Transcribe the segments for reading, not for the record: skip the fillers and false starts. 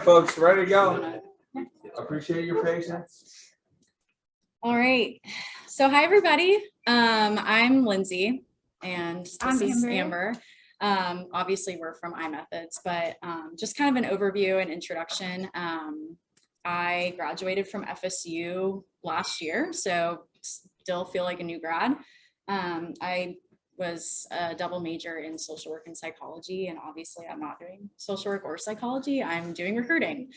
Folks, ready to go. Appreciate your patience. All right. So hi, everybody. I'm Lindsay and this is Amber. Obviously, we're from iMethods, but just kind of an overview and introduction. I graduated from FSU last year, so still feel like a new grad. I was a double major in social work and psychology, and obviously I'm not doing social work or psychology, I'm doing recruiting.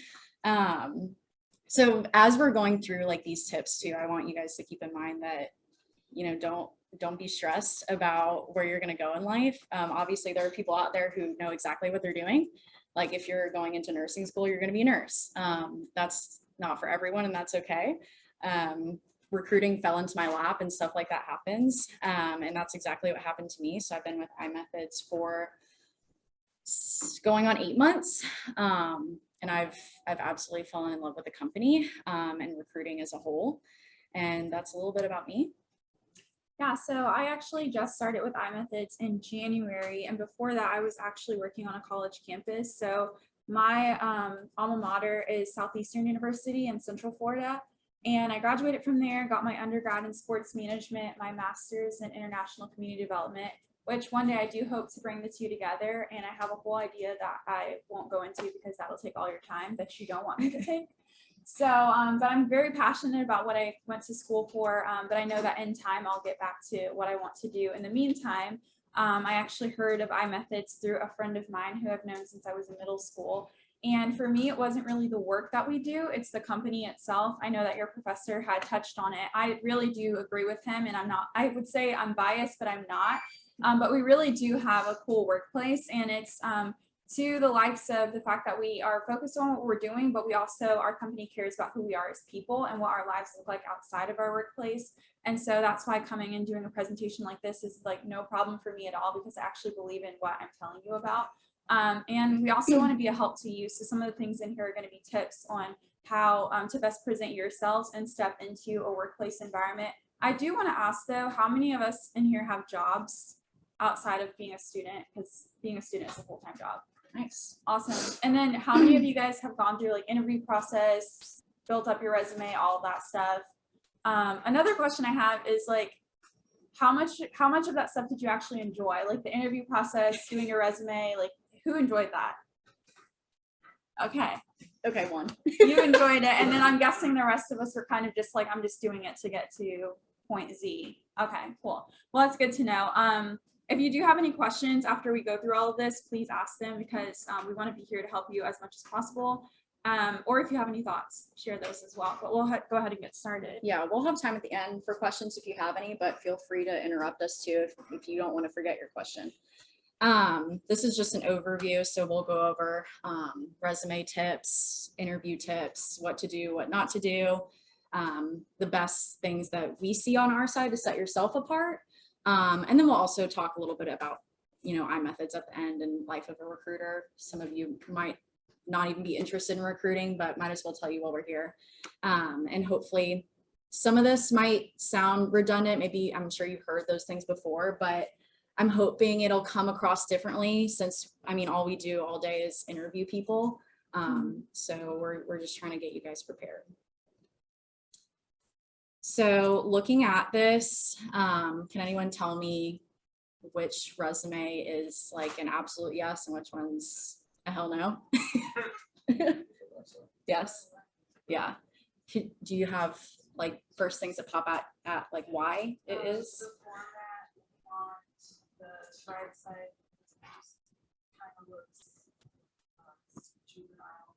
So as we're going through like these tips too, I want you guys to keep in mind that, you know, don't be stressed about where you're going to go in life. Obviously there are people out there who know exactly what they're doing. Like if you're going into nursing school, you're going to be a nurse. That's not for everyone, and that's okay. Recruiting fell into my lap and stuff like that happens. And that's exactly what happened to me. So I've been with iMethods for going on 8 months. And I've absolutely fallen in love with the company and recruiting as a whole. And that's a little bit about me. Yeah, so I actually just started with iMethods in January. And before that, I was actually working on a college campus. So my alma mater is Southeastern University in Central Florida. And I graduated from there, got my undergrad in sports management, my master's in international community development, which one day I do hope to bring the two together. And I have a whole idea that I won't go into because that will take all your time that you don't want me to take. So, but I'm very passionate about what I went to school for, but I know that in time I'll get back to what I want to do. In the meantime, I actually heard of iMethods through a friend of mine who I've known since I was in middle school. And for me, it wasn't really the work that we do, it's the company itself. I know that your professor had touched on it. I really do agree with him, and I would say I'm biased, but I'm not. But we really do have a cool workplace, and it's to the likes of the fact that we are focused on what we're doing, but we also, our company cares about who we are as people and what our lives look like outside of our workplace. And so that's why coming and doing a presentation like this is like no problem for me at all, because I actually believe in what I'm telling you about. And we also want to be a help to you. So some of the things in here are going to be tips on how to best present yourselves and step into a workplace environment. I do want to ask though, how many of us in here have jobs outside of being a student? Because being a student is a full-time job. Nice. Awesome. And then how many of you guys have gone through like interview process, built up your resume, all of that stuff? Another question I have is like, how much of that stuff did you actually enjoy? Like the interview process, doing your resume, like who enjoyed that? Okay, one. You enjoyed it. And then I'm guessing the rest of us were kind of just like, I'm just doing it to get to point Z. Okay, cool. Well, that's good to know. If you do have any questions after we go through all of this, please ask them, because we want to be here to help you as much as possible. Or if you have any thoughts, share those as well. But we'll go ahead and get started. Yeah, we'll have time at the end for questions if you have any, but feel free to interrupt us too if you don't want to forget your question. This is just an overview, so we'll go over resume tips, interview tips, what to do, what not to do, the best things that we see on our side to set yourself apart. And then we'll also talk a little bit about, you know, iMethods at the end and life of a recruiter. Some of you might not even be interested in recruiting, but might as well tell you while we're here. And hopefully some of this might sound redundant. Maybe I'm sure you've heard those things before, but I'm hoping it'll come across differently, since, I mean, all we do all day is interview people. So we're just trying to get you guys prepared. So looking at this, can anyone tell me which resume is like an absolute yes and which one's a hell no? Yes. Yeah. Do you have like first things that pop at like why it is? The format on the right side kind of looks juvenile.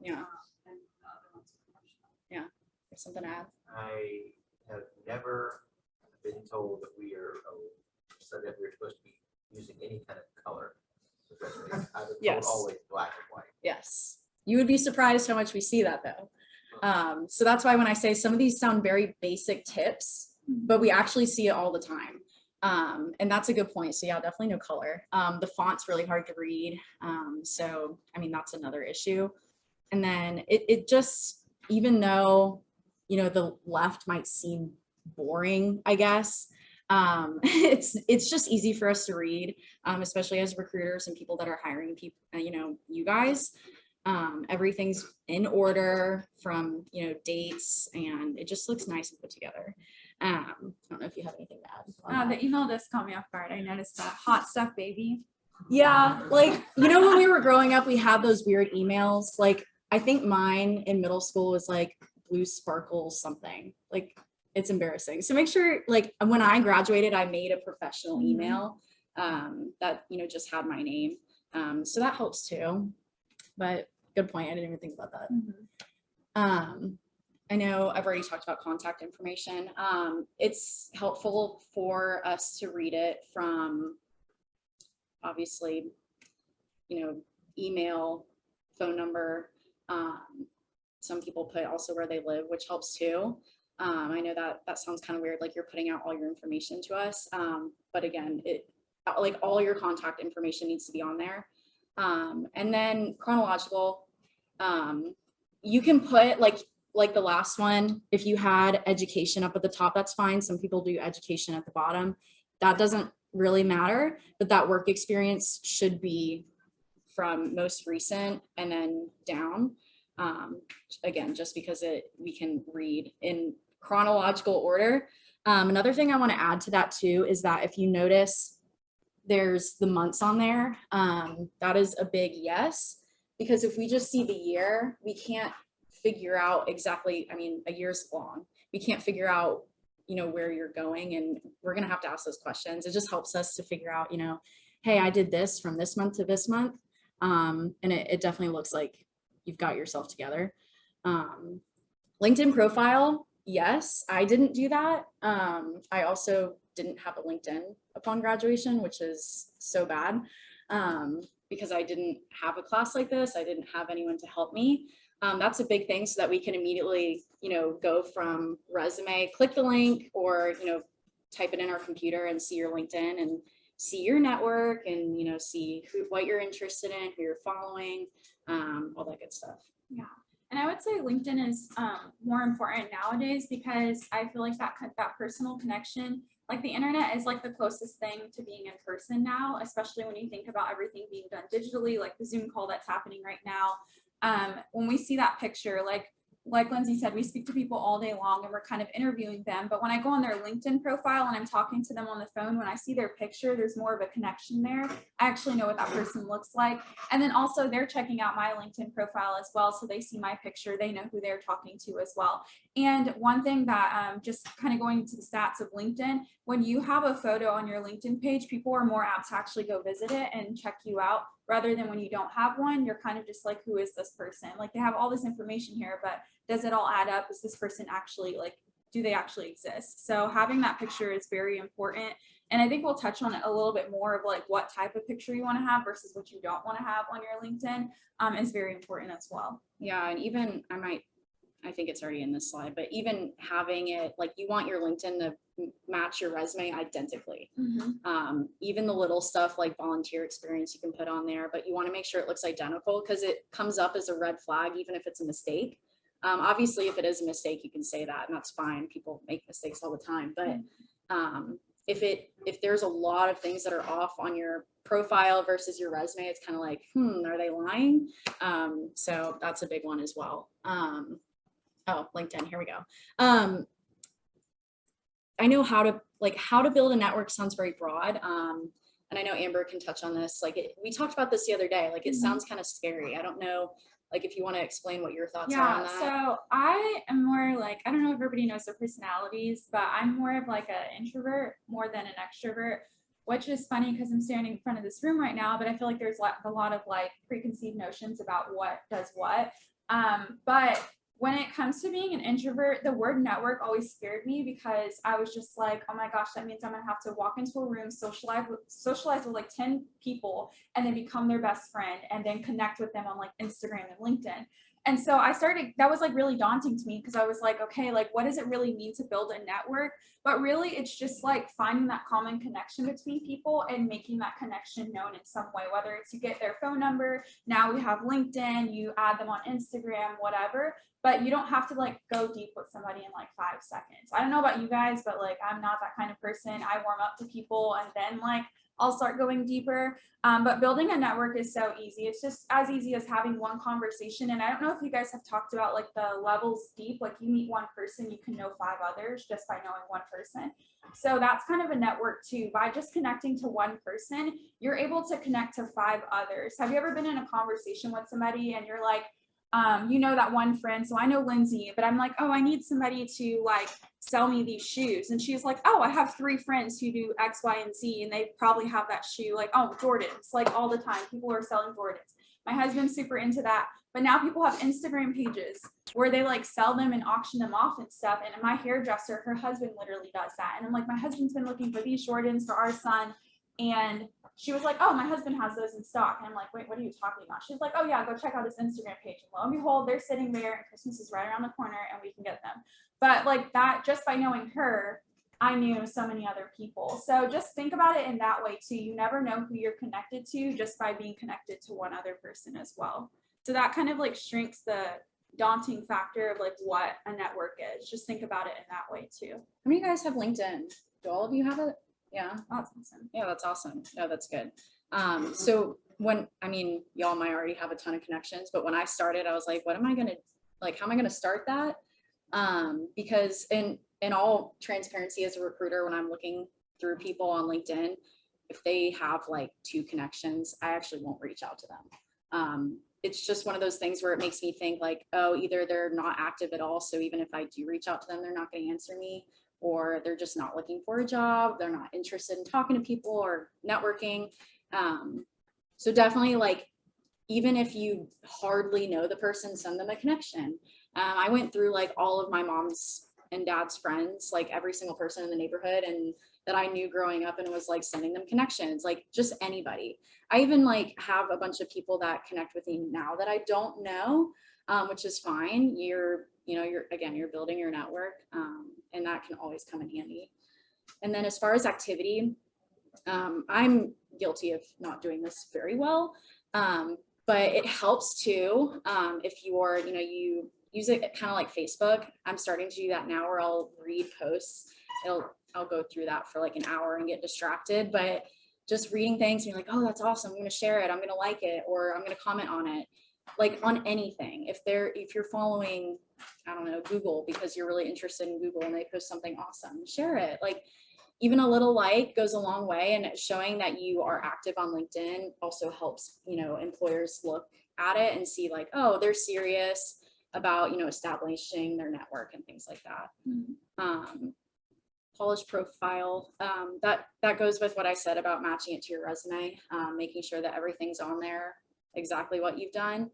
Yeah. And the other one's professional. Yeah. There's something to add. I have never been told that we are said that we're supposed to be using any kind of color. I was Yes. told always black and white. Yes. You would be surprised how much we see that though. So that's why when I say some of these sound very basic tips, but we actually see it all the time. And that's a good point. So yeah, definitely no color. The font's really hard to read. So, I mean, that's another issue. And then it just, even though, you know, the left might seem boring, I guess, it's just easy for us to read, especially as recruiters and people that are hiring people, you know, you guys. Everything's in order from, you know, dates, and it just looks nice and put together. I don't know if you have anything to add on that. The email does caught me off guard. I noticed that hot stuff, baby. Yeah, like, you know, when we were growing up, we had those weird emails. Like, I think mine in middle school was like blue sparkle something. Like, it's embarrassing. So make sure, like, when I graduated, I made a professional email that, you know, just had my name. So that helps too. But good point. I didn't even think about that. I know I've already talked about contact information. It's helpful for us to read it from, obviously, you know, email, phone number. Some people put also where they live, which helps too. I know that sounds kind of weird, like you're putting out all your information to us. But again, like all your contact information needs to be on there. And then chronological, you can put like the last one, if you had education up at the top, that's fine. Some people do education at the bottom. That doesn't really matter, but that work experience should be from most recent and then down. Again, just because we can read in chronological order. Another thing I want to add to that too is that if you notice there's the months on there, that is a big yes, because if we just see the year, we can't figure out exactly, I mean, a year's long. We can't figure out, you know, where you're going, and we're going to have to ask those questions. It just helps us to figure out, you know, hey, I did this from this month to this month. And it definitely looks like you've got yourself together. LinkedIn profile. Yes, I didn't do that. I also didn't have a LinkedIn upon graduation, which is so bad, because I didn't have a class like this. I didn't have anyone to help me. That's a big thing, so that we can immediately, you know, go from resume, click the link, or, you know, type it in our computer and see your LinkedIn and see your network, and, you know, see what you're interested in, who you're following, all that good stuff. Yeah. And I would say LinkedIn is more important nowadays, because I feel like that personal connection, like the internet is like the closest thing to being in person now, especially when you think about everything being done digitally, like the Zoom call that's happening right now. When we see that picture, like Lindsay said, we speak to people all day long and we're kind of interviewing them. But when I go on their LinkedIn profile and I'm talking to them on the phone, when I see their picture, there's more of a connection there. I actually know what that person looks like. And then also they're checking out my LinkedIn profile as well. So they see my picture, they know who they're talking to as well. And one thing that just kind of going into the stats of LinkedIn, when you have a photo on your LinkedIn page, people are more apt to actually go visit it and check you out, rather than when you don't have one, you're kind of just like, who is this person? Like, they have all this information here, but does it all add up? Is this person actually, like, do they actually exist? So having that picture is very important. And I think we'll touch on it a little bit more of like what type of picture you want to have versus what you don't want to have on your LinkedIn is very important as well. Yeah, and even I think it's already in this slide, but even having it, like, you want your LinkedIn to match your resume identically. Even the little stuff like volunteer experience you can put on there, but you want to make sure it looks identical, because it comes up as a red flag, even if it's a mistake. Obviously, if it is a mistake, you can say that, and that's fine. People make mistakes all the time, but if there's a lot of things that are off on your profile versus your resume, it's kind of like, are they lying? So that's a big one as well. Oh, LinkedIn, here we go. I know how to build a network sounds very broad. And I know Amber can touch on this. Like, we talked about this the other day. Like, it sounds kind of scary. I don't know, like, if you want to explain what your thoughts are on that. So I am more like, I don't know if everybody knows their personalities, but I'm more of like an introvert more than an extrovert, which is funny because I'm standing in front of this room right now, but I feel like there's a lot of like preconceived notions about what does what. But when it comes to being an introvert, the word network always scared me, because I was just like, oh my gosh, that means I'm gonna have to walk into a room, socialize with like 10 people, and then become their best friend, and then connect with them on like Instagram and LinkedIn. And so that was like really daunting to me, because I was like, okay, like, what does it really mean to build a network? But really, it's just like finding that common connection between people and making that connection known in some way, whether it's you get their phone number, now we have LinkedIn, you add them on Instagram, whatever, but you don't have to like go deep with somebody in like 5 seconds. I don't know about you guys, but like, I'm not that kind of person. I warm up to people and then like I'll start going deeper. But building a network is so easy. It's just as easy as having one conversation. And I don't know if you guys have talked about like the levels deep, like you meet one person, you can know 5 others just by knowing one person. So that's kind of a network too. By just connecting to one person, you're able to connect to 5 others. Have you ever been in a conversation with somebody and you're like, you know that one friend, so I know Lindsay, but I'm like, oh, I need somebody to like sell me these shoes. And she's like, oh, I have 3 friends who do X, Y, and Z, and they probably have that shoe, like, oh, Jordans, like all the time. People are selling Jordans. My husband's super into that. But now people have Instagram pages where they like sell them and auction them off and stuff. And my hairdresser, her husband literally does that. And I'm like, my husband's been looking for these Jordans for our son. And she was like, oh, my husband has those in stock. And I'm like, wait, what are you talking about? She's like, oh yeah, go check out his Instagram page. And lo and behold, they're sitting there and Christmas is right around the corner and we can get them. But like that, just by knowing her, I knew so many other people. So just think about it in that way too. You never know who you're connected to just by being connected to one other person as well. So that kind of like shrinks the daunting factor of like what a network is. Just think about it in that way too. How many of you guys have LinkedIn? Do all of you have it? Yeah. That's awesome. Yeah, that's awesome. No, that's good. So when, I mean, y'all might already have a ton of connections, but when I started, I was like, what am I gonna, like, how am I gonna start that? Because in all transparency as a recruiter, when I'm looking through people on LinkedIn, if they have like 2 connections, I actually won't reach out to them. It's just one of those things where it makes me think like, oh, either they're not active at all. So even if I do reach out to them, they're not going to answer me, or they're just not looking for a job. They're not interested in talking to people or networking. So definitely like, even if you hardly know the person, send them a connection. I went through like all of my mom's and dad's friends, like every single person in the neighborhood and that I knew growing up, and it was like sending them connections, like just anybody. I even like have a bunch of people that connect with me now that I don't know, which is fine. You're building your network, and that can always come in handy. And then as far as activity, I'm guilty of not doing this very well, but it helps too if you're, you use it kind of like Facebook. I'm starting to do that now where I'll read posts. I'll go through that for like an hour and get distracted, but just reading things and you're like, oh, that's awesome. I'm going to share it. I'm going to like it, or I'm going to comment on it, like on anything. If you're following, I don't know, Google because you're really interested in Google and they post something awesome, share it. Like even a little like goes a long way, and showing that you are active on LinkedIn also helps, employers look at it and see like, oh, they're serious about, establishing their network and things like that. Mm-hmm. College profile, that goes with what I said about matching it to your resume, making sure that everything's on there, exactly what you've done.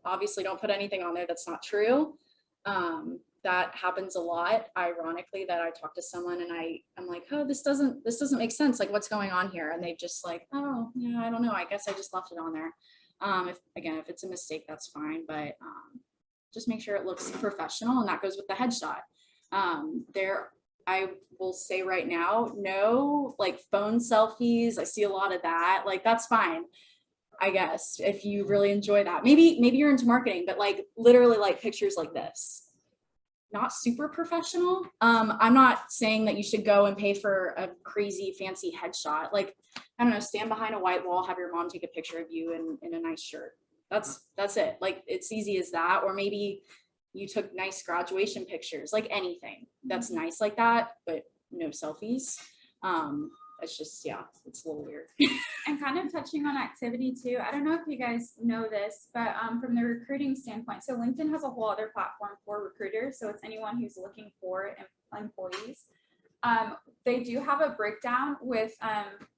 Obviously don't put anything on there that's not true. That happens a lot, ironically, that I talk to someone and I'm like, oh, this doesn't make sense. Like, what's going on here? And they just like, oh, yeah, I don't know. I guess I just left it on there. If it's a mistake, that's fine. But just make sure it looks professional, and that goes with the headshot. I will say right now, no, like phone selfies. I see a lot of that. Like, that's fine, I guess, if you really enjoy that. Maybe you're into marketing, but like literally like pictures like this. Not super professional. I'm not saying that you should go and pay for a crazy fancy headshot. Like, I don't know, stand behind a white wall, have your mom take a picture of you in a nice shirt. That's it. Like, it's easy as that. Or maybe you took nice graduation pictures, like anything that's nice like that, but no selfies. It's just, yeah, it's a little weird. And kind of touching on activity too. I don't know if you guys know this, but from the recruiting standpoint, so LinkedIn has a whole other platform for recruiters. So it's anyone who's looking for employees. They do have a breakdown with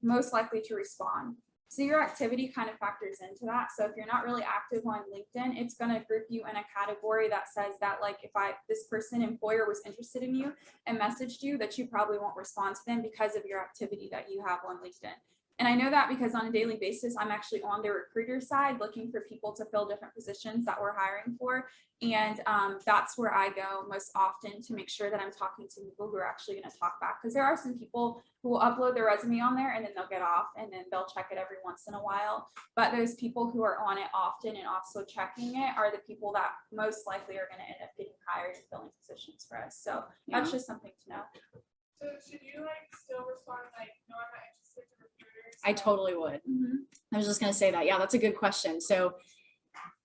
most likely to respond. So your activity kind of factors into that. So if you're not really active on LinkedIn, it's going to group you in a category that says that, like, if this person, employer, was interested in you and messaged you, that you probably won't respond to them because of your activity that you have on LinkedIn. And I know that because on a daily basis, I'm actually on the recruiter side looking for people to fill different positions that we're hiring for. And that's where I go most often to make sure that I'm talking to people who are actually going to talk back. Because there are some people who will upload their resume on there and then they'll get off and then they'll check it every once in a while. But those people who are on it often and also checking it are the people that most likely are going to end up getting hired and filling positions for us. So that's just something to know. So should you like still respond like, no, I'm not interested to recruiters? I totally would. Mhm. I was just gonna say that. Yeah, that's a good question. So,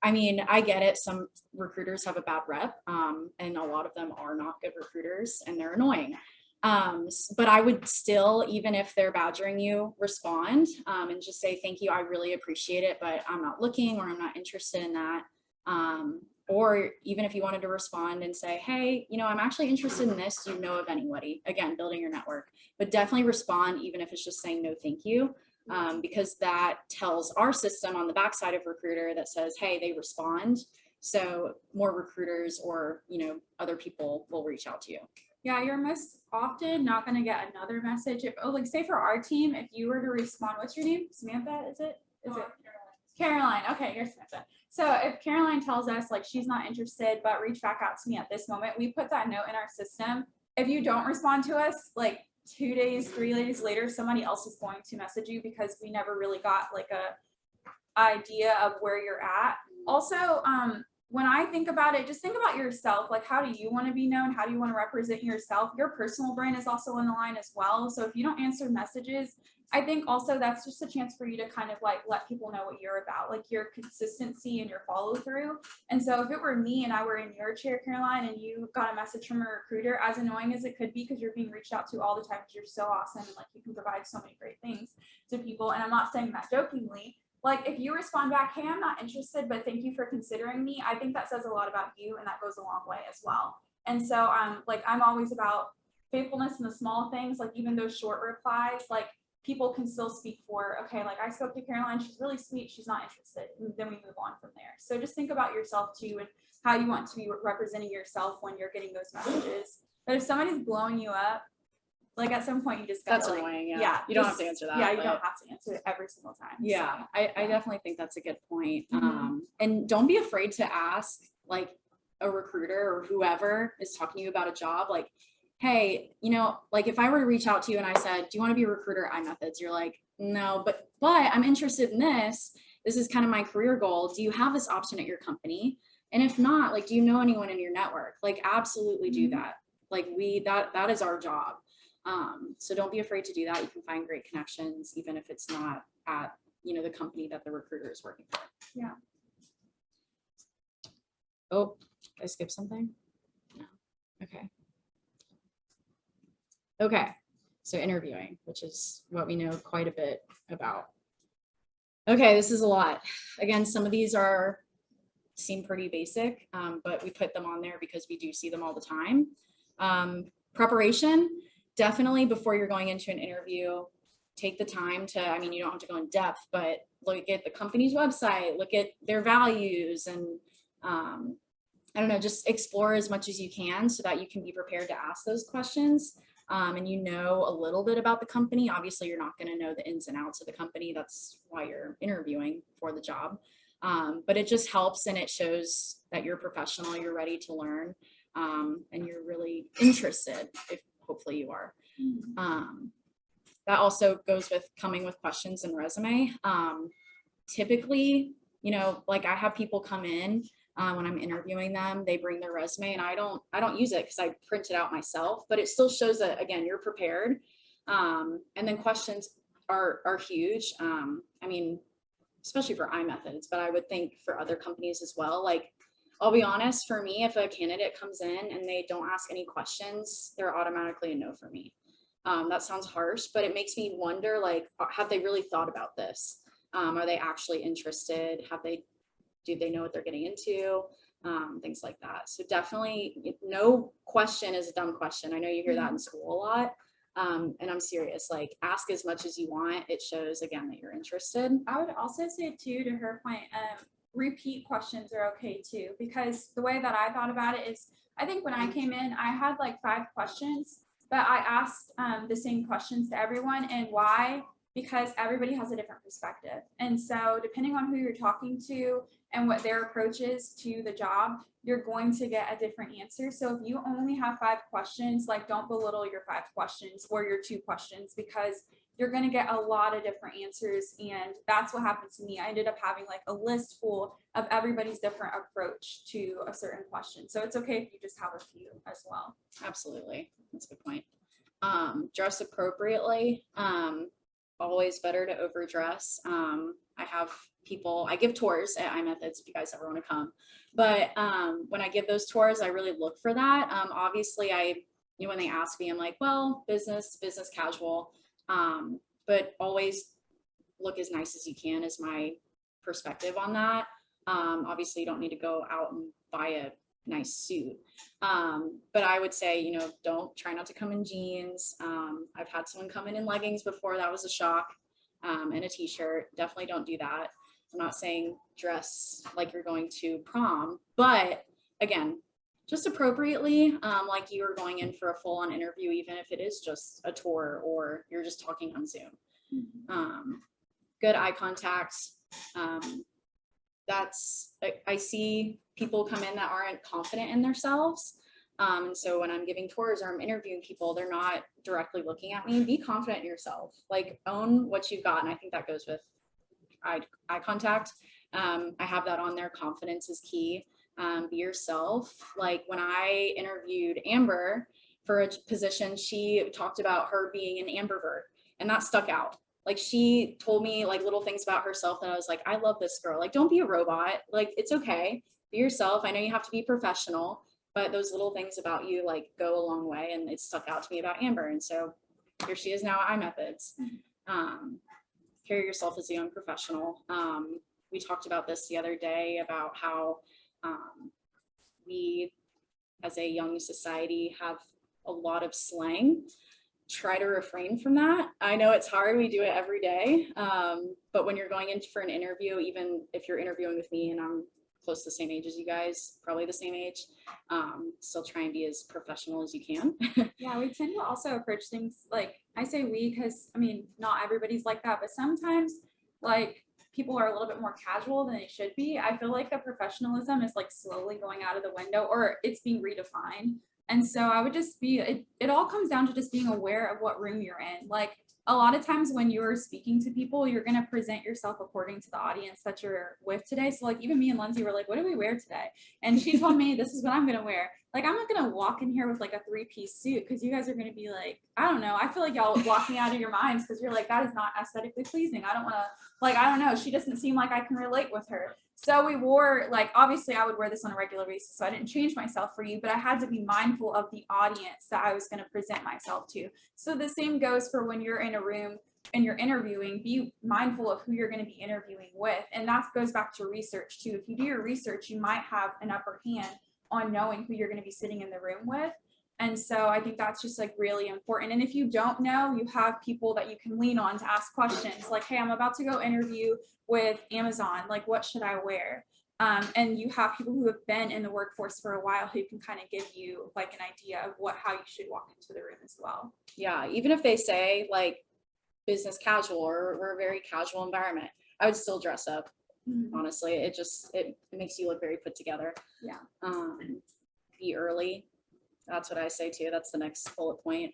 I mean, I get it. Some recruiters have a bad rep, and a lot of them are not good recruiters and they're annoying. But I would still, even if they're badgering you, respond, and just say, thank you. I really appreciate it, but I'm not looking or I'm not interested in that. Or even if you wanted to respond and say, hey, you know, I'm actually interested in this. Do you know of anybody? Again, building your network, but definitely respond, even if it's just saying no, thank you. Because that tells our system on the backside of recruiter that says, hey, they respond. So more recruiters or, you know, other people will reach out to you. Yeah, you're most often not going to get another message. If, oh, like say for our team, if you were to respond, what's your name? Samantha, is it? Is it? Caroline. Okay, you're Samantha. So if Caroline tells us like she's not interested, but reach back out to me at this moment, we put that note in our system. If you don't respond to us, like 2 days, 3 days later, somebody else is going to message you because we never really got like a idea of where you're at. Also, when I think about it, just think about yourself. Like, how do you want to be known? How do you want to represent yourself? Your personal brand is also on the line as well. So if you don't answer messages, I think also that's just a chance for you to kind of like let people know what you're about, like your consistency and your follow through. And so if it were me and I were in your chair, Caroline, and you got a message from a recruiter, as annoying as it could be, because you're being reached out to all the time because you're so awesome and like you can provide so many great things to people. And I'm not saying that jokingly. Like if you respond back, hey, I'm not interested, but thank you for considering me. I think that says a lot about you and that goes a long way as well. And so like I'm always about faithfulness in the small things, like even those short replies, like people can still speak for, okay, like I spoke to Caroline, she's really sweet, she's not interested. And then we move on from there. So just think about yourself too and how you want to be representing yourself when you're getting those messages. But if somebody's blowing you up, like at some point you just gotta, That's like, annoying. Yeah. yeah, You don't have just- to answer that. Yeah, you but- don't have to answer it every single time. Yeah, So, I yeah. definitely think that's a good point. Mhm. And don't be afraid to ask like a recruiter or whoever is talking to you about a job, like, hey, you know, like if I were to reach out to you and I said, do you want to be a recruiter at iMethods? You're like, no, but I'm interested in this. This is kind of my career goal. Do you have this option at your company? And if not, like, do you know anyone in your network? Like, absolutely do that. Like that is our job. So don't be afraid to do that. You can find great connections, even if it's not at, you know, the company that the recruiter is working for. Yeah. Oh, did I skip something? No. Okay. Okay. So interviewing, which is what we know quite a bit about. Okay, this is a lot. Again, some of these seem pretty basic, but we put them on there because we do see them all the time. Preparation. Definitely before you're going into an interview, take the time to, I mean, you don't have to go in depth, but look at the company's website, look at their values and, I don't know, just explore as much as you can so that you can be prepared to ask those questions. And you know a little bit about the company. Obviously, you're not going to know the ins and outs of the company. That's why you're interviewing for the job. But it just helps and it shows that you're professional, you're ready to learn, and you're really interested, if hopefully you are. That also goes with coming with questions and resume. Typically, you know, like I have people come in when I'm interviewing them, they bring their resume and I don't use it because I print it out myself, but it still shows that, again, you're prepared. And then questions are huge. I mean, especially for iMethods, but I would think for other companies as well. Like, I'll be honest, for me, if a candidate comes in and they don't ask any questions, they're automatically a no for me. That sounds harsh, but it makes me wonder, like, have they really thought about this? Are they actually interested? Do they know what they're getting into? Things like that. So definitely no question is a dumb question. I know you hear that in school a lot. And I'm serious, like ask as much as you want. It shows again that you're interested. I would also say too, to her point, repeat questions are okay too, because the way that I thought about it is, I think when I came in, I had like 5 questions, but I asked the same questions to everyone. And why? Because everybody has a different perspective. And so depending on who you're talking to and what their approach is to the job, you're going to get a different answer. So if you only have 5 questions, like don't belittle your 5 questions or your 2 questions, because you're going to get a lot of different answers. And that's what happened to me. I ended up having like a list full of everybody's different approach to a certain question. So it's okay if you just have a few as well. Absolutely. That's a good point. Dress appropriately. Always better to overdress. I give tours at iMethods if you guys ever want to come. But when I give those tours, I really look for that. Obviously, when they ask me, I'm like, well, business casual. But always look as nice as you can is my perspective on that. Obviously, you don't need to go out and buy a nice suit. But I would say, try not to come in jeans. I've had someone come in leggings before. That was a shock. And a t-shirt. Definitely don't do that. I'm not saying dress like you're going to prom, but again, just appropriately, like you are going in for a full-on interview, even if it is just a tour or you're just talking on Zoom. Good eye contact. I see people come in that aren't confident in themselves. And so when I'm giving tours or I'm interviewing people, they're not directly looking at me. Be confident in yourself, like own what you've got. And I think that goes with eye contact. I have that on there. Confidence is key. Be yourself. Like when I interviewed Amber for a position, she talked about her being an ambivert, and that stuck out. Like she told me like little things about herself that I was like, I love this girl. Like, don't be a robot. Like, it's okay. Be yourself. I know you have to be professional, but those little things about you like go a long way, and it stuck out to me about Amber. And so here she is now at iMethods. Carry yourself as a young professional. We talked about this the other day about how we as a young society have a lot of slang. Try to refrain from that. I know it's hard. We do it every day. But when you're going in for an interview, even if you're interviewing with me and I'm close to the same age as you guys, probably the same age, still try and be as professional as you can. Yeah, we tend to also approach things like, I say we because I mean not everybody's like that, but sometimes like people are a little bit more casual than they should be. I feel like the professionalism is like slowly going out of the window, or it's being redefined. And so I would just be, it all comes down to just being aware of what room you're in. Like a lot of times when you're speaking to people, you're going to present yourself according to the audience that you're with today. So like even me and Lindsay were like, what do we wear today? And she told me, this is what I'm going to wear. Like, I'm not going to walk in here with like a 3-piece suit because you guys are going to be like, I don't know. I feel like y'all would block me out of your minds because you're like, that is not aesthetically pleasing. I don't want to, like, I don't know. She doesn't seem like I can relate with her. So we wore, like, obviously I would wear this on a regular basis, so I didn't change myself for you, but I had to be mindful of the audience that I was going to present myself to. So the same goes for when you're in a room and you're interviewing, be mindful of who you're going to be interviewing with. And that goes back to research too. If you do your research, you might have an upper hand on knowing who you're going to be sitting in the room with. And so I think that's just like really important. And if you don't know, you have people that you can lean on to ask questions like, hey, I'm about to go interview with Amazon. Like, what should I wear? And you have people who have been in the workforce for a while who can kind of give you like an idea of how you should walk into the room as well. Yeah, even if they say like business casual or we're a very casual environment, I would still dress up. Honestly, it makes you look very put together. Yeah. Be early. That's what I say too. That's the next bullet point.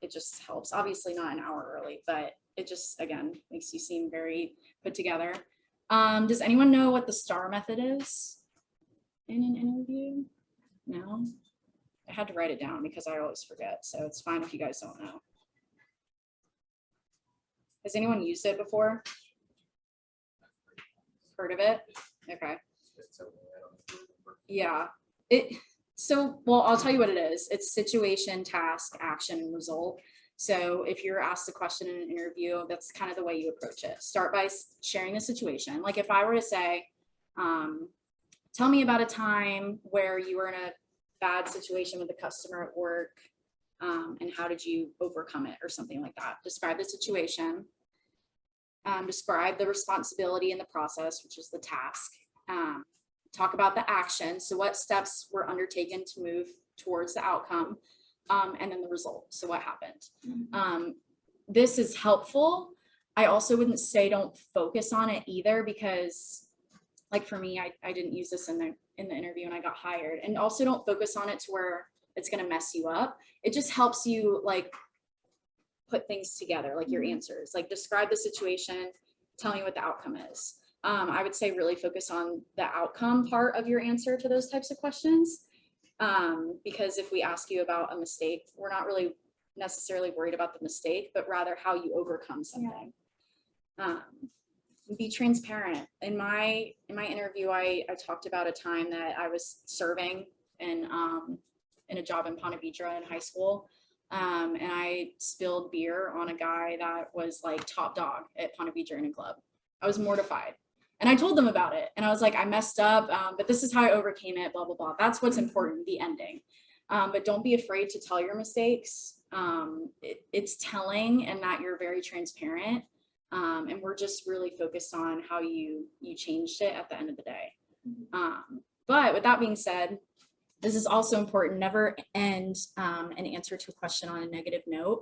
It just helps. Obviously not an hour early, but it just, again, makes you seem very put together. Does anyone know what the STAR method is in an interview? No? I had to write it down because I always forget. So it's fine if you guys don't know. Has anyone used it before? Heard of it? Okay. Yeah. Well, I'll tell you what it is. It's situation, task, action, and result. So if you're asked a question in an interview, that's kind of the way you approach it. Start by sharing the situation. Like if I were to say, tell me about a time where you were in a bad situation with a customer at work, and how did you overcome it or something like that. Describe the situation. Describe the responsibility in the process, which is the task. Talk about the action. So what steps were undertaken to move towards the outcome, and then the result. So what happened? This is helpful. I also wouldn't say don't focus on it either, because like for me, I didn't use this in the interview and I got hired. And also don't focus on it to where it's going to mess you up. It just helps you like put things together, like your answers, like describe the situation, tell me what the outcome is. I would say really focus on the outcome part of your answer to those types of questions. Because if we ask you about a mistake, we're not really necessarily worried about the mistake, but rather how you overcome something. Be transparent. In my interview, I talked about a time that I was serving in a job in Ponte Vedra in high school. And I spilled beer on a guy that was like top dog at Ponte Vedra in a club. I was mortified. And I told them about it. And I was like, I messed up, but this is how I overcame it, blah, blah, blah. That's what's important, the ending. But don't be afraid to tell your mistakes. It's telling, and that you're very transparent. And we're just really focused on how you changed it at the end of the day. But with that being said, this is also important. Never end an answer to a question on a negative note.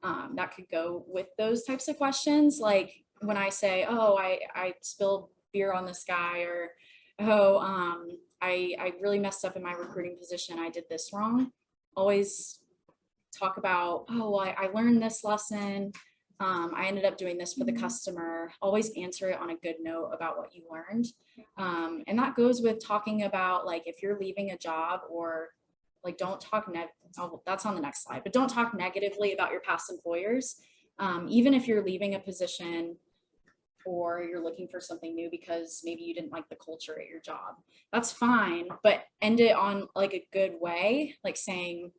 That could go with those types of questions. Like when I say, oh, I spilled beer on this guy, or, oh, I really messed up in my recruiting position. I did this wrong. Always talk about, oh, I learned this lesson. I ended up doing this for the customer. Always answer it on a good note about what you learned. And that goes with talking about, like, if you're leaving a job, or like, don't talk that's on the next slide, but don't talk negatively about your past employers. Even if you're leaving a position or you're looking for something new because maybe you didn't like the culture at your job, that's fine, but end it on like a good way, like saying,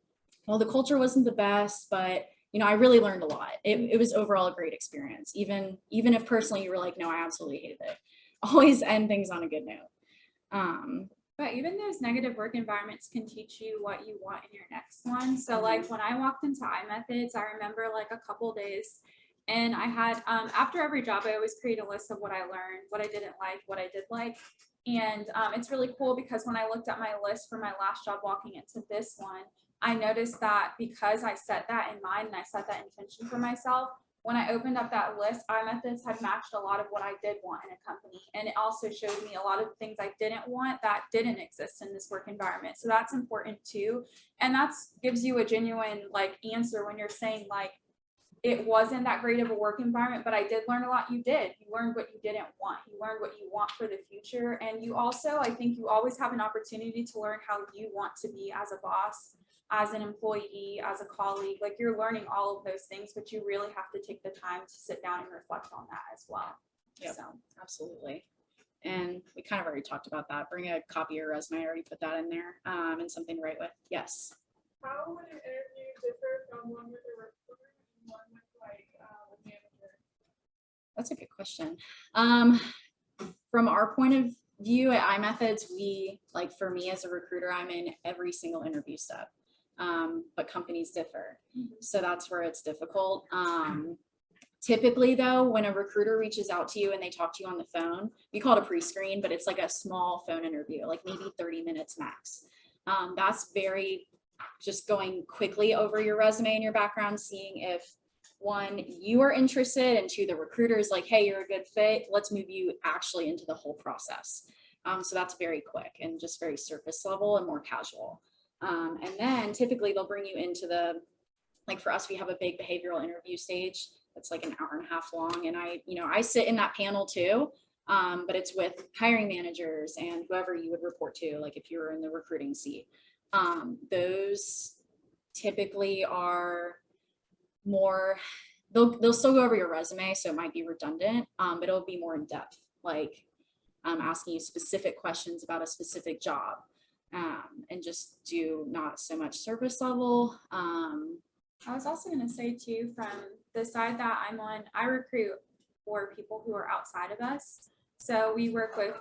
well, the culture wasn't the best, but you know, I really learned a lot. It was overall a great experience. Even if personally you were like, no, I absolutely hated it. Always end things on a good note. But even those negative work environments can teach you what you want in your next one. So like when I walked into iMethods, I remember like a couple days, and I had, after every job, I always create a list of what I learned, what I didn't like, what I did like. And it's really cool because when I looked at my list for my last job walking into this one, I noticed that because I set that in mind and I set that intention for myself, when I opened up that list, iMethods had matched a lot of what I did want in a company. And it also showed me a lot of things I didn't want that didn't exist in this work environment. So that's important too. And that gives you a genuine like answer when you're saying like, it wasn't that great of a work environment, but I did learn a lot. You did. You learned what you didn't want. You learned what you want for the future. And you also, I think you always have an opportunity to learn how you want to be as a boss, as an employee, as a colleague. Like you're learning all of those things, but you really have to take the time to sit down and reflect on that as well. Yep. So Absolutely. And we kind of already talked about that. Bring a copy of your resume. I already put that in there, and something to write with. Yes. How would an interview differ from one with a recruiter and one with like a manager? That's a good question. From our point of view at iMethods, we, like for me as a recruiter, I'm in every single interview step, but companies differ. So that's where it's difficult. Typically though, when a recruiter reaches out to you and they talk to you on the phone, we call it a pre-screen, but it's like a small phone interview, like maybe 30 minutes max. That's very just going quickly over your resume and your background, seeing if one, you are interested, and two, the recruiter is like, hey, you're a good fit. Let's move you actually into the whole process. So that's very quick and just very surface level and more casual. And then typically they'll bring you into the, like for us, we have a big behavioral interview stage. It's like an hour and a half long. And I sit in that panel too, but it's with hiring managers and whoever you would report to, like if you were in the recruiting seat. Those typically are more, they'll still go over your resume, so it might be redundant, but it'll be more in depth, like asking you specific questions about a specific job, and just do not so much surface level. I was also going to say too, from the side that I'm on, I recruit for people who are outside of us. So we work with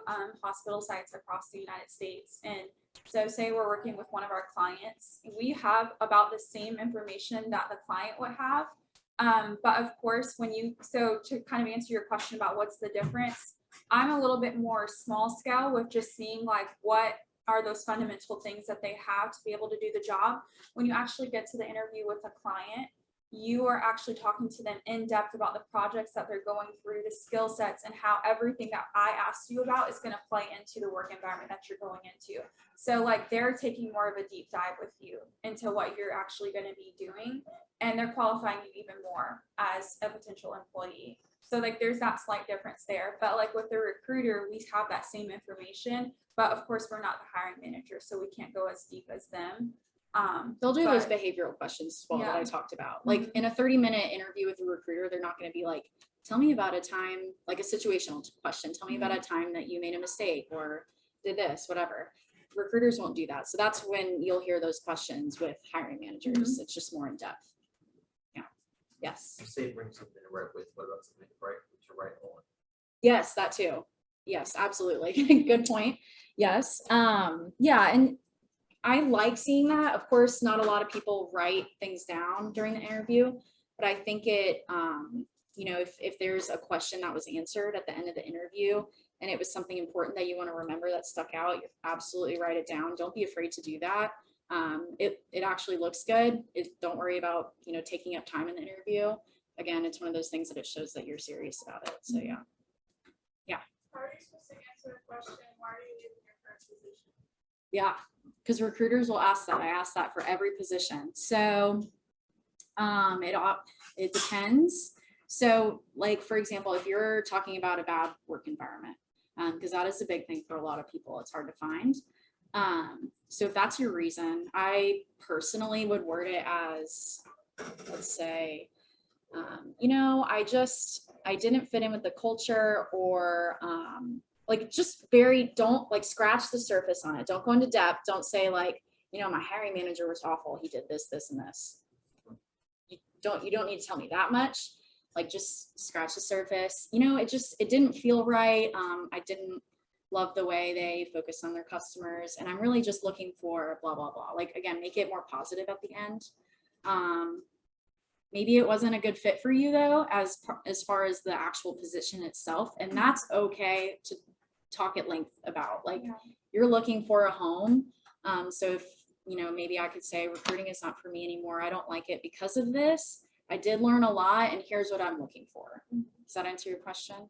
hospital sites across the United States. And so say we're working with one of our clients, we have about the same information that the client would have. But of course, so to kind of answer your question about what's the difference, I'm a little bit more small scale with just seeing like what are those fundamental things that they have to be able to do the job. When you actually get to the interview with a client, you are actually talking to them in depth about the projects that they're going through, the skill sets, and how everything that I asked you about is going to play into the work environment that you're going into. So like they're taking more of a deep dive with you into what you're actually going to be doing, and they're qualifying you even more as a potential employee. So like there's that slight difference there. But like with the recruiter, we have that same information, but of course we're not the hiring manager, so we can't go as deep as them. They'll do those but- behavioral questions as well that I Yeah. talked about. Like Mhm. in a 30-minute interview with a recruiter, they're not going to be like, tell me about a time, like a situational question. Tell me about a time that you made a mistake or did this, whatever. Recruiters won't do that. So that's when you'll hear those questions with hiring managers. It's just more in depth. Yeah. Yes. You say bring something to write with, what about something to write on? Yes, that too. Yes, absolutely. Good point. Yes. Yeah. And I like seeing that. Of course, not a lot of people write things down during the interview, but I think it, you know, if there's a question that was answered at the end of the interview and it was something important that you want to remember that stuck out, you absolutely write it down. Don't be afraid to do that. It actually looks good. Don't worry about, you know, taking up time in the interview. Again, it's one of those things that it shows that you're serious about it. So yeah. How are you supposed to answer a question? Why are you leaving your current position? Yeah, because recruiters will ask that. I ask that for every position. So it depends. So like, for example, if you're talking about a bad work environment, because that is a big thing for a lot of people, it's hard to find. So if that's your reason, I personally would word it as, let's say, you know, I didn't fit in with the culture, or like just don't like scratch the surface on it. Don't go into depth. Don't say like, you know, my hiring manager was awful. He did this, this, and this. You don't need to tell me that much. Like just scratch the surface. You know, it didn't feel right. I didn't love the way they focus on their customers. And I'm really just looking for blah, blah, blah. Like, again, make it more positive at the end. Maybe it wasn't a good fit for you though, as far as the actual position itself. And that's okay to talk at length about. Like, you're looking for a home. So if, you know, maybe I could say recruiting is not for me anymore. I don't like it because of this. I did learn a lot and here's what I'm looking for. Does that answer your question?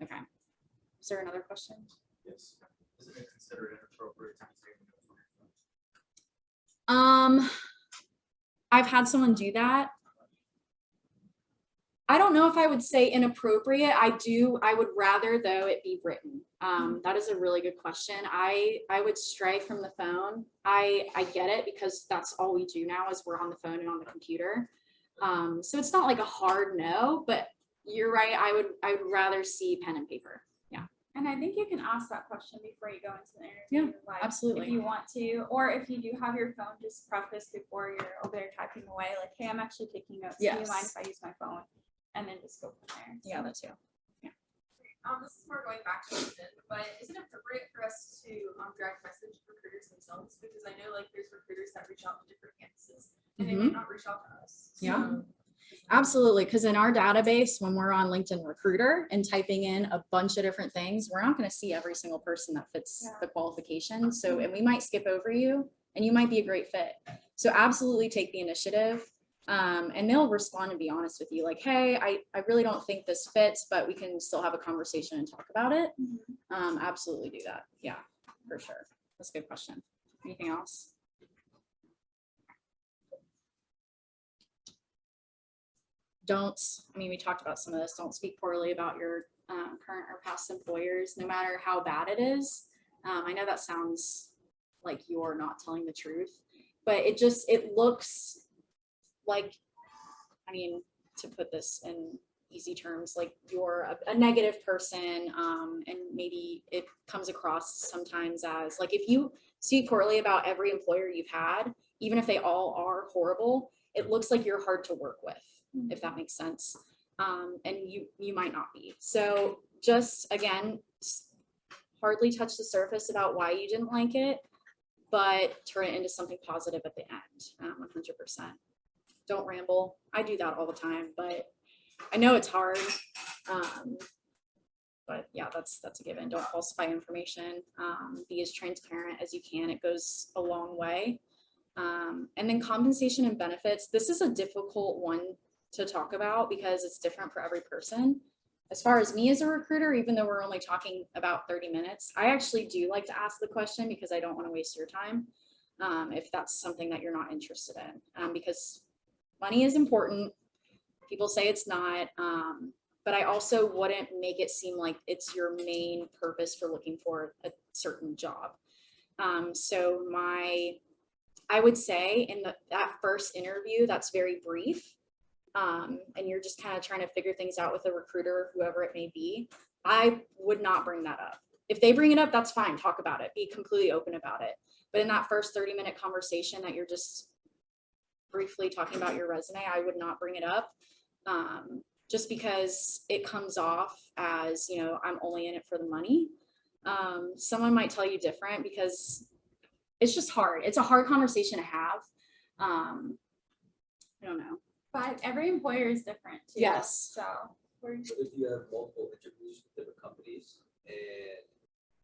Okay. Is there another question? Yes. Is it considered inappropriate time to I've had someone do that. I don't know if I would say inappropriate. I would rather though it be written. That is a really good question. I would stray from the phone. I get it because that's all we do now is we're on the phone and on the computer. So it's not like a hard no, but you're right. I would rather see pen and paper. Yeah. And I think you can ask that question before you go into the interview. Yeah, like, absolutely. If you want to, or if you do have your phone, just preface before you're over there typing away, like, hey, I'm actually taking notes. Do you mind Yes. if I use my phone? And then just go from there. Yeah, that too. This is more going back to LinkedIn, but is it appropriate for us to direct message recruiters themselves? Because I know like there's recruiters that reach out to different campuses and they may not reach out to us. Yeah. So, Absolutely. Because in our database, when we're on LinkedIn Recruiter and typing in a bunch of different things, we're not going to see every single person that fits the qualification. So, and we might skip over you and you might be a great fit. So absolutely take the initiative. And they'll respond and be honest with you like, hey, I really don't think this fits, but we can still have a conversation and talk about it. Absolutely do that. Yeah, for sure. That's a good question. Anything else? We talked about some of this. Don't speak poorly about your current or past employers, no matter how bad it is. I know that sounds like you're not telling the truth, but it looks like, to put this in easy terms, like you're a negative person, and maybe it comes across sometimes as like, if you speak poorly about every employer you've had, even if they all are horrible, it looks like you're hard to work with, if that makes sense. And you might not be. So just, again, hardly touch the surface about why you didn't like it, but turn it into something positive at the end, 100%. Don't ramble. I do that all the time, but I know it's hard. But yeah, that's a given. Don't falsify information. Be as transparent as you can. It goes a long way. And then compensation and benefits. This is a difficult one to talk about because it's different for every person. As far as me as a recruiter, even though we're only talking about 30 minutes, I actually do like to ask the question because I don't want to waste your time if that's something that you're not interested in. Because money is important. People say it's not, but I also wouldn't make it seem like it's your main purpose for looking for a certain job. So my I would say in that first interview, that's very brief. And you're just kind of trying to figure things out with a recruiter, whoever it may be. I would not bring that up. If they bring it up, that's fine. Talk about it. Be completely open about it. But in that first 30-minute conversation that you're just briefly talking about your resume, I would not bring it up. Just because it comes off as, you know, I'm only in it for the money. Someone might tell you different because it's just hard. It's a hard conversation to have. I don't know. But every employer is different too. Yes. So But if you have multiple interviews with different companies and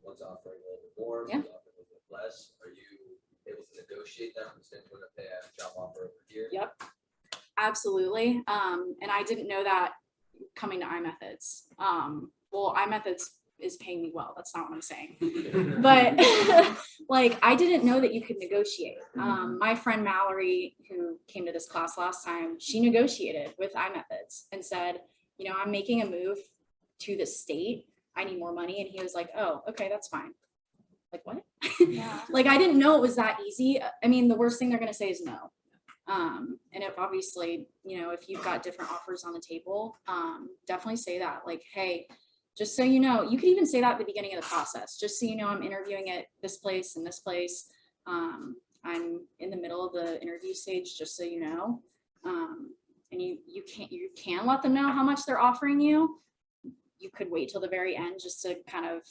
one's offering a little bit more, Yeah. one's offering a little bit less, are you able to negotiate that from the standpoint of, hey, I have a job offer over here? Yep. Absolutely. And I didn't know that coming to iMethods. Well, iMethods is paying me well. That's not what I'm saying. But like, I didn't know that you could negotiate. My friend Mallory, who came to this class last time, she negotiated with iMethods and said, you know, I'm making a move to the state. I need more money. And he was like, oh, okay, that's fine. Like, what? yeah. Like, I didn't know it was that easy. I mean, the worst thing they're going to say is no. And if obviously, you know, if you've got different offers on the table, definitely say that, like, hey, just so you know, you could even say that at the beginning of the process, just so you know, I'm interviewing at this place and this place. I'm in the middle of the interview stage, just so you know. And you can let them know how much they're offering you. You could wait till the very end just to kind of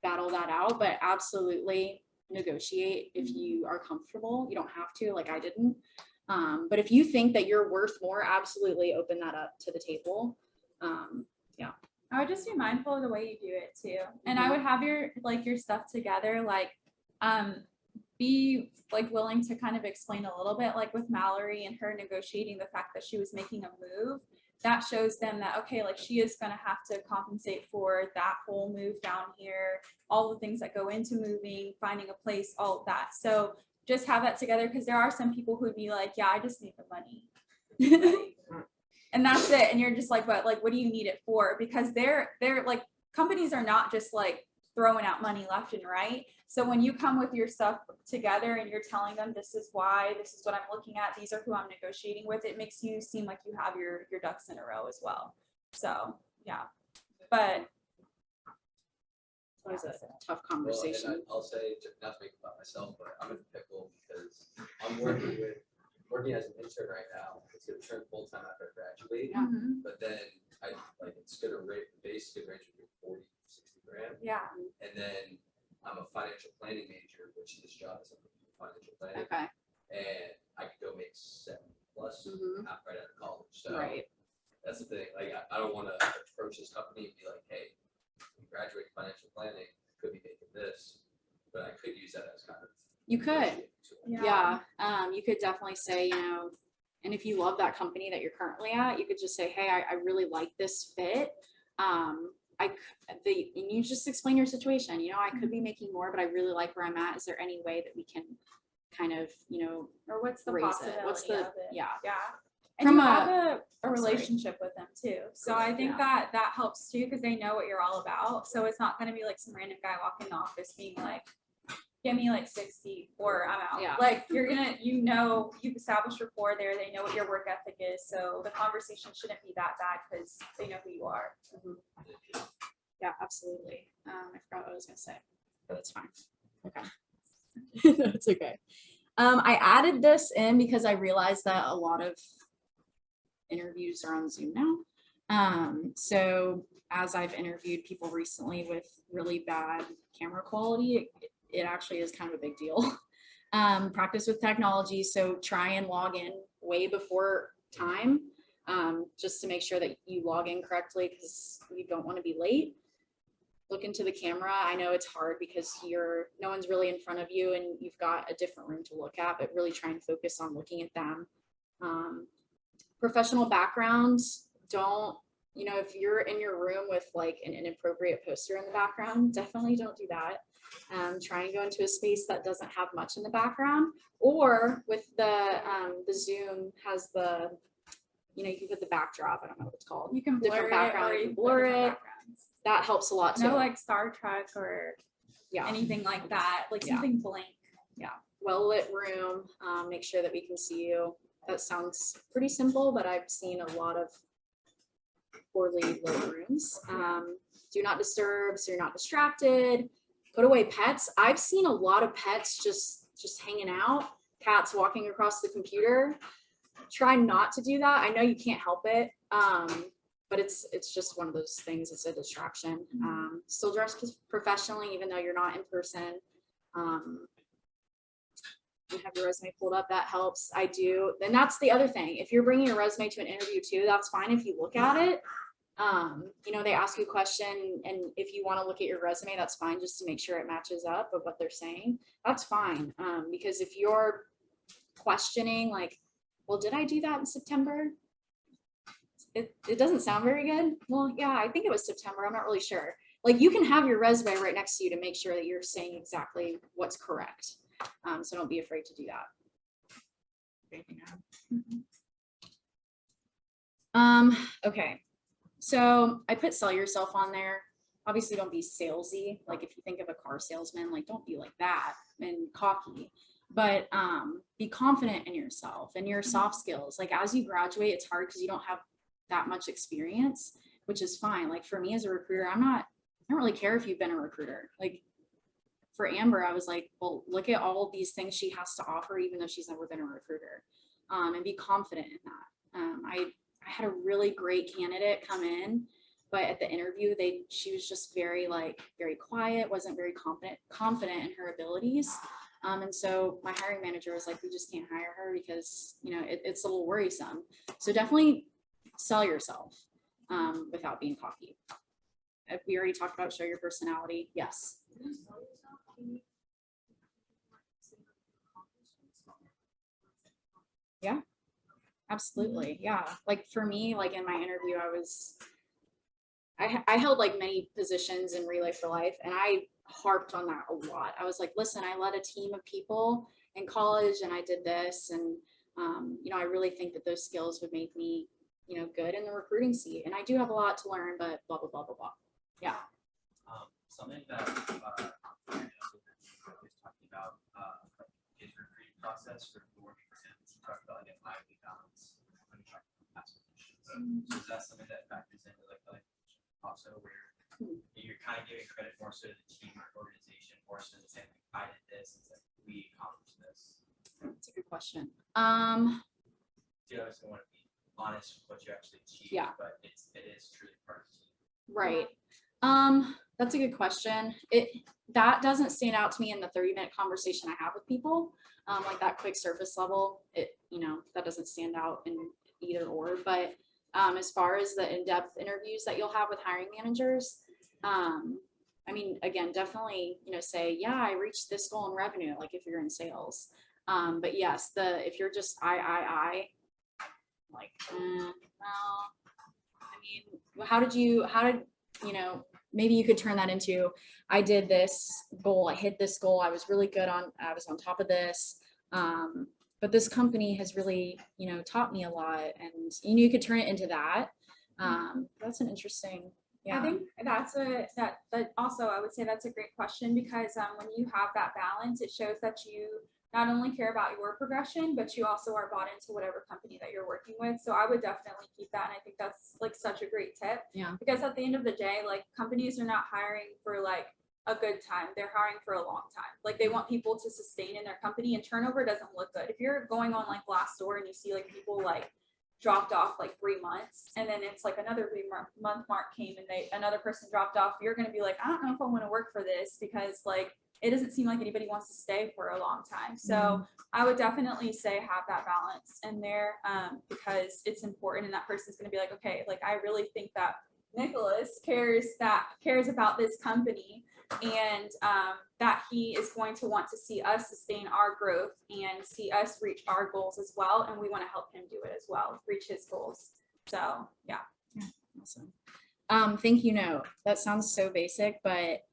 battle that out, but absolutely negotiate if you are comfortable. You don't have to, like I didn't. But if you think that you're worth more, absolutely open that up to the table. Yeah. I would just be mindful of the way you do it too. And I would have your stuff together, like, be like willing to kind of explain a little bit, like with Mallory and her negotiating the fact that she was making a move. That shows them that, okay, like she is going to have to compensate for that whole move down here, all the things that go into moving, finding a place, all of that. So just have that together, because there are some people who'd be like, yeah, I just need the money. And that's it. And you're just like, but like, what do you need it for? Because they're like, companies are not just like throwing out money left and right. So when you come with your stuff together and you're telling them, this is why, this is what I'm looking at, these are who I'm negotiating with, it makes you seem like you have your ducks in a row as well. So yeah, but It's always a tough Well, conversation. and I'll say, not to make it about myself, but I'm in a pickle because I'm working as an intern right now. It's gonna turn full time after I graduate. Yeah. But then it's gonna rate the base could range between 40 to 60 grand. yeah. And then I'm a financial planning major, which this job is financial planning. Okay. And I could go make 7+ Mhm. right out of college. So Right. that's the thing. Like I don't want to approach this company and be like, hey, you graduate financial planning, could be making this, but I could use that as kind of. You could. Yeah. Yeah. You could definitely say, you know, and if you love that company that you're currently at, you could just say, hey, I really like this fit. And you just explain your situation. You know, I could be making more, but I really like where I'm at. Is there any way that we can kind of, you know, Or what's the raise it? possibility What's the, of it? yeah. Yeah. And From you a- have a sorry. relationship with them too. So I think Yeah. that helps too, because they know what you're all about. So it's not going to be like some random guy walking in the office being like, give me like 60 or I'm out. Yeah. Like you've established rapport there. They know what your work ethic is. So the conversation shouldn't be that bad because they know who you are. Yeah, absolutely. I forgot what I was gonna say, but it's fine. Okay. That's okay. I added this in because I realized that a lot of interviews are on Zoom now. So as I've interviewed people recently with really bad camera quality, it actually is kind of a big deal. Practice with technology. So try and log in way before time, just to make sure that you log in correctly, because you don't want to be late. Look into the camera. I know it's hard because no one's really in front of you and you've got a different room to look at, but really try and focus on looking at them. Professional backgrounds, you know, if you're in your room with like an inappropriate poster in the background, definitely don't do that. Try and go into a space that doesn't have much in the background, or with the Zoom has the, you know, you can put the backdrop. I don't know what it's called. You can Different blur background, it, or you you can can blur put different it. backgrounds. That helps a lot too. No, like Star Trek or Yeah. anything like that. Like Yeah. something blank. well-lit room, make sure that we can see you. That sounds pretty simple, but I've seen a lot of poorly lit rooms. Do not disturb, so you're not distracted. Put away pets. I've seen a lot of pets just hanging out, cats walking across the computer. Try not to do that. I know you can't help it, but it's just one of those things. It's a distraction. Still dress professionally, even though you're not in person. You have your resume pulled up, that helps. I do. And that's the other thing. If you're bringing your resume to an interview too, that's fine if you look at it. You know, they ask you a question, and if you want to look at your resume, that's fine, just to make sure it matches up with what they're saying. That's fine. Because if you're questioning like, well, did I do that in September? It doesn't sound very good. Well, yeah, I think it was September. I'm not really sure. Like, you can have your resume right next to you to make sure that you're saying exactly what's correct. So don't be afraid to do that. Okay. So I put sell yourself on there. Obviously don't be salesy. Like if you think of a car salesman, like don't be like that and cocky, but be confident in yourself and your soft skills. Like as you graduate, it's hard because you don't have that much experience, which is fine. Like for me as a recruiter, I don't really care if you've been a recruiter. Like for Amber, I was like, well, look at all of these things she has to offer, even though she's never been a recruiter, and be confident in that. I had a really great candidate come in, but at the interview, she was just very quiet, wasn't very confident in her abilities. And so my hiring manager was like, we just can't hire her because, you know, it's a little worrisome. So definitely sell yourself without being cocky. We already talked about show your personality. Yes. Yeah, absolutely. Yeah. Like for me, like in my interview, I held like many positions in Relay for Life, and I harped on that a lot. I was like, listen, I led a team of people in college and I did this. And, you know, I really think that those skills would make me, you know, good in the recruiting seat. And I do have a lot to learn, but blah, blah, blah, blah, blah. Yeah. Something that is talking about his recruiting process for working for him. He talked about like a lively balance when you're talking about past positions. So is that something that factors into like also where you're kind of giving credit more so to the team or organization, more so to saying like, I did this, it's like we accomplished this? That's a good question. You obviously want to be honest with what you actually achieved, Yeah. but it is truly part of the team. Right. That's a good question. That doesn't stand out to me in the 30-minute conversation I have with people. Like that quick surface level, you know, that doesn't stand out in either or, but as far as the in-depth interviews that you'll have with hiring managers, I mean, again, definitely, you know, say, yeah, I reached this goal in revenue, like if you're in sales. But yes, if you're just like, well, I mean, how did you know, maybe you could turn that into, I did this goal, I hit this goal, I was on top of this. But this company has really, you know, taught me a lot, and you could turn it into that. That's an interesting, yeah. I think that also, I would say that's a great question, because when you have that balance, it shows that you not only care about your progression, but you also are bought into whatever company that you're working with. So I would definitely keep that. And I think that's like such a great tip. Yeah. Because at the end of the day, like companies are not hiring for like a good time. They're hiring for a long time. Like they want people to sustain in their company, and turnover doesn't look good. If you're going on like Glassdoor and you see like people like dropped off like 3 months, and then it's like another 3-month mark came and another person dropped off, you're going to be like, I don't know if I want to work for this, because like it doesn't seem like anybody wants to stay for a long time. So I would definitely say have that balance in there, because it's important, and that person's going to be like, okay, like I really think that Nicholas cares about this company, and that he is going to want to see us sustain our growth and see us reach our goals as well, and we want to help him do it as well, reach his goals. So yeah. Awesome. Thank you note. That sounds so basic, but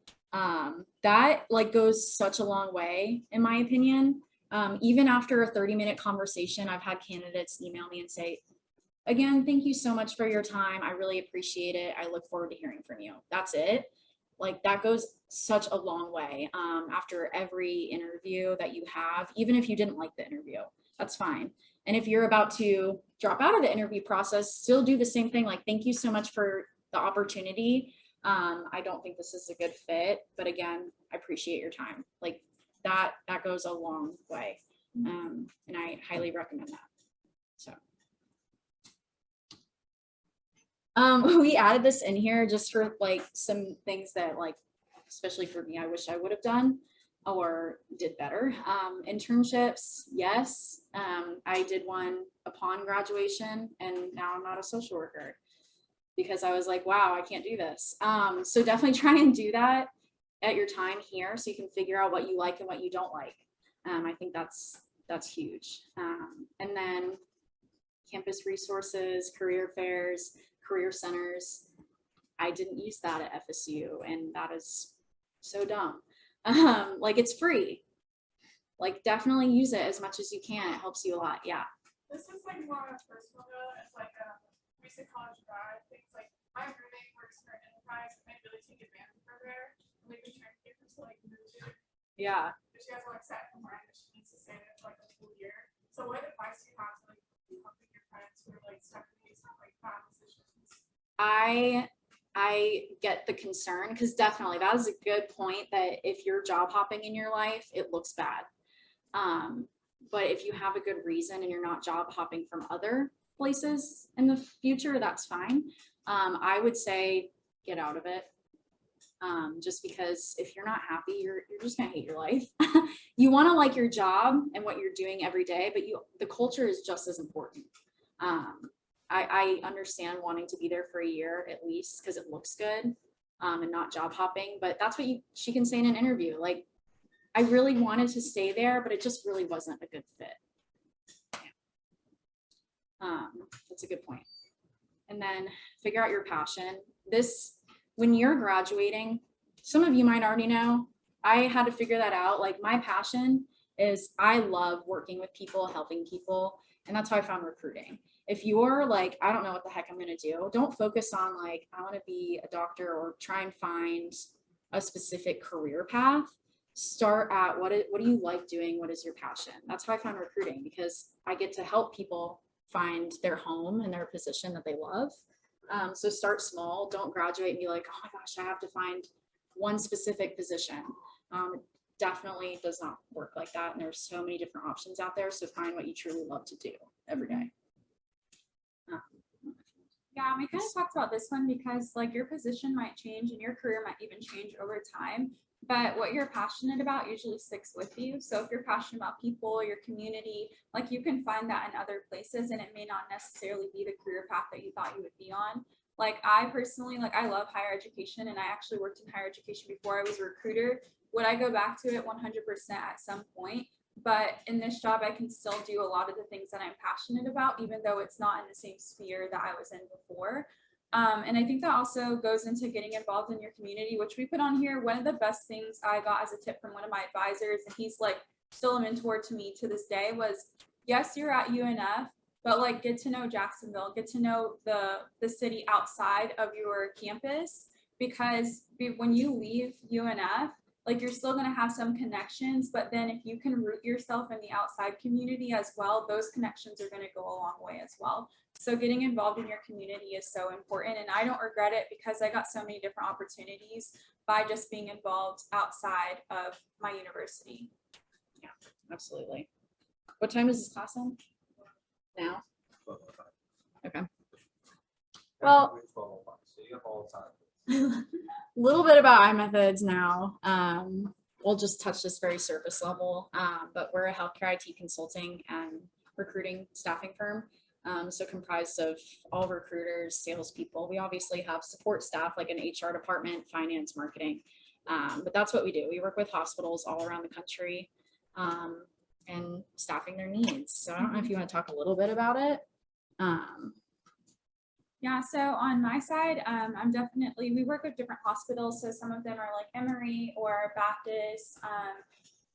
that like goes such a long way in my opinion. Even after a 30-minute conversation, I've had candidates email me and say, again, thank you so much for your time, I really appreciate it, I look forward to hearing from you. That's it. Like that goes such a long way. After every interview that you have, even if you didn't like the interview, that's fine. And if you're about to drop out of the interview process, still do the same thing. Like, thank you so much for the opportunity. I don't think this is a good fit, but again, I appreciate your time. Like that goes a long way. And I highly recommend that. So. We added this in here just for like some things that like, especially for me, I wish I would have done or did better. Internships, yes. I did one upon graduation and now I'm not a social worker because I was like, wow, I can't do this. So definitely try and do that at your time here so you can figure out what you like and what you don't like. I think that's huge. And then campus resources, career fairs, career centers. I didn't use that at FSU and that is so dumb. Like it's free. Like definitely use it as much as you can. It helps you a lot. Yeah. This is like more of a personal note. It's like a recent college grad. Things like my roommate works for an enterprise and they really take advantage of her there. And they've been trying to get her to like move to. Yeah. But she has like set in mind that she needs to stay there for like a full year. So what advice do you have to like helping your friends who are like stuck in these like bad decisions? I get the concern because definitely that is a good point that if you're job hopping in your life, it looks bad. But if you have a good reason and you're not job hopping from other places in the future, that's fine. I would say get out of it. Just because if you're not happy, you're just gonna hate your life. You want to like your job and what you're doing every day, but the culture is just as important. I understand wanting to be there for a year at least because it looks good and not job hopping, but that's what she can say in an interview. Like, I really wanted to stay there, but it just really wasn't a good fit. That's a good point. And then figure out your passion. When you're graduating, some of you might already know, I had to figure that out. Like my passion is I love working with people, helping people. And that's how I found recruiting. If you're like, I don't know what the heck I'm going to do, don't focus on like, I want to be a doctor or try and find a specific career path. Start at what do you like doing? What is your passion? That's how I found recruiting because I get to help people find their home and their position that they love. So start small, don't graduate and be like, oh my gosh, I have to find one specific position. Definitely does not work like that. And there's so many different options out there. So find what you truly love to do every day. Yeah, we kind of talked about this one because like your position might change and your career might even change over time, but what you're passionate about usually sticks with you. So if you're passionate about people, your community, like you can find that in other places and it may not necessarily be the career path that you thought you would be on. Like I personally, like I love higher education and I actually worked in higher education before I was a recruiter. Would I go back to it 100% at some point? But in this job, I can still do a lot of the things that I'm passionate about, even though it's not in the same sphere that I was in before. And I think that also goes into getting involved in your community, which we put on here. One of the best things I got as a tip from one of my advisors, and he's like still a mentor to me to this day, was yes, you're at UNF, but like get to know Jacksonville, get to know the city outside of your campus, because when you leave UNF, like you're still going to have some connections, but then if you can root yourself in the outside community as well, those connections are going to go a long way as well. So getting involved in your community is so important. And I don't regret it because I got so many different opportunities by just being involved outside of my university. Yeah, absolutely. What time is this class on? Now? Okay. Well, So you have all the time. a little bit about iMethods now. We'll just touch this very surface level, but we're a healthcare IT consulting and recruiting staffing firm. So comprised of all recruiters, salespeople. We obviously have support staff like an HR department, finance, marketing, but that's what we do. We work with hospitals all around the country and staffing their needs. So I don't know if you want to talk a little bit about it. Yeah, so on my side, we work with different hospitals. So some of them are like Emory or Baptist.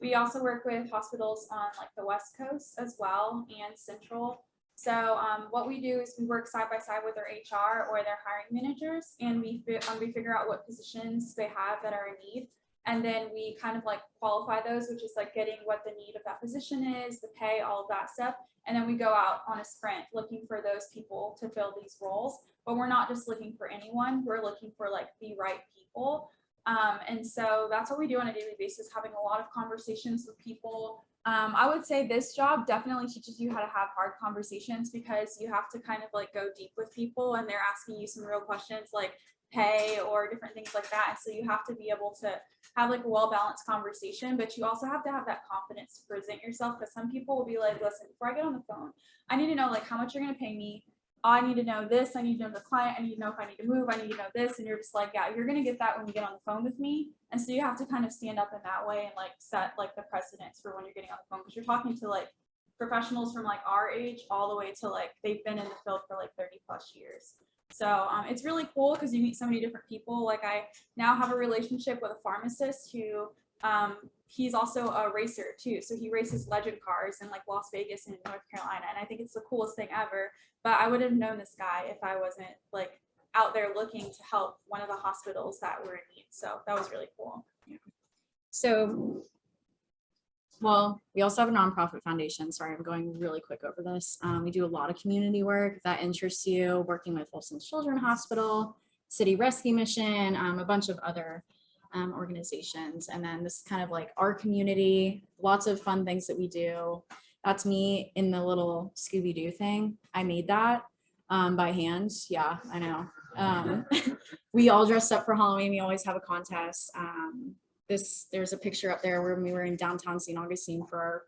We also work with hospitals on like the West Coast as well and Central. So what we do is we work side by side with their HR or their hiring managers, and we figure out what positions they have that are in need. And then we kind of like qualify those, which is like getting what the need of that position is, the pay, all of that stuff. And then we go out on a sprint looking for those people to fill these roles. But we're not just looking for anyone, we're looking for like the right people. And so that's what we do on a daily basis, having a lot of conversations with people. I would say this job definitely teaches you how to have hard conversations, because you have to kind of like go deep with people, and they're asking you some real questions like pay or different things like that. And so you have to be able to have like a well-balanced conversation, but you also have to have that confidence to present yourself, because some people will be like, listen, before I get on the phone, I need to know like how much you're going to pay me. I need to know this. I need to know the client. I need to know if I need to move. I need to know this. And you're just like, yeah, you're going to get that when you get on the phone with me. And so you have to kind of stand up in that way and like set like the precedence for when you're getting on the phone, because you're talking to like professionals from like our age all the way to like they've been in the field for like 30 plus years. So it's really cool because you meet so many different people. Like I now have a relationship with a pharmacist who he's also a racer too. So he races legend cars in like Las Vegas and North Carolina. And I think it's the coolest thing ever. But I would have known this guy if I wasn't like out there looking to help one of the hospitals that were in need. So that was really cool. So, well, we also have a nonprofit foundation. Sorry, I'm going really quick over this. We do a lot of community work if that interests you, working with Wilson Children's Hospital, City Rescue Mission, a bunch of other organizations. And then this is kind of like our community, lots of fun things that we do. That's me in the little Scooby-Doo thing. I made that by hand. Yeah, I know. We all dressed up for Halloween. We always have a contest. There's a picture up there where we were in downtown St. Augustine for our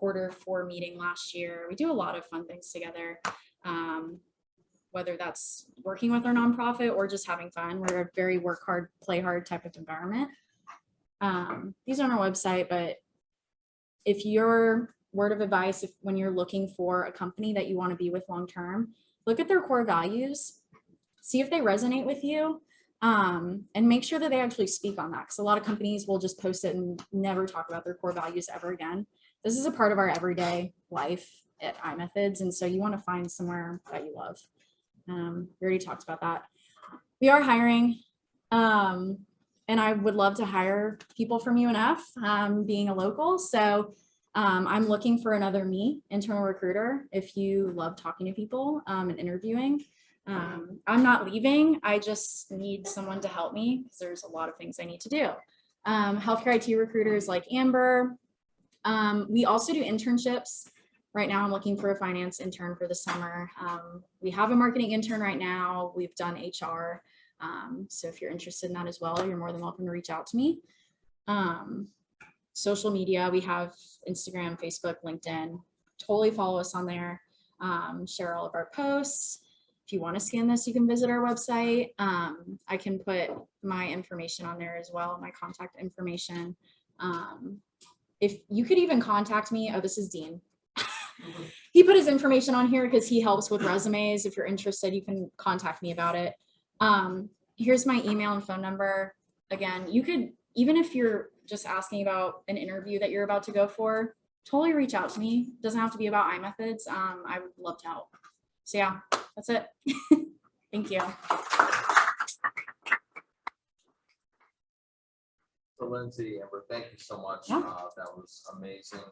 Q4 meeting last year. We do a lot of fun things together, whether that's working with our nonprofit or just having fun. We're a very work hard, play hard type of environment. These are on our website, but if your word of advice, if when you're looking for a company that you want to be with long term, look at their core values, see if they resonate with you. And make sure that they actually speak on that, because a lot of companies will just post it and never talk about their core values ever again. This is a part of our everyday life at iMethods, and so you want to find somewhere that you love. We already talked about that. We are hiring, and I would love to hire people from UNF, being a local. So I'm looking for another internal recruiter. If you love talking to people and interviewing. I'm not leaving. I just need someone to help me because there's a lot of things I need to do. Healthcare IT recruiters like Amber. We also do internships. Right now I'm looking for a finance intern for the summer. We have a marketing intern right now. We've done HR. So if you're interested in that as well, you're more than welcome to reach out to me. Social media, we have Instagram, Facebook, LinkedIn. Totally follow us on there. Share all of our posts. If you want to scan this, you can visit our website. I can put my information on there as well, my contact information. If you could even contact me, oh, this is Dean. He put his information on here because he helps with resumes. If you're interested, you can contact me about it. Here's my email and phone number. Again, you could, even if you're just asking about an interview that you're about to go for, totally reach out to me. It doesn't have to be about iMethods. I would love to help. So yeah, that's it. Thank you. So Lindsey, Amber, thank you so much. Yeah. That was amazing.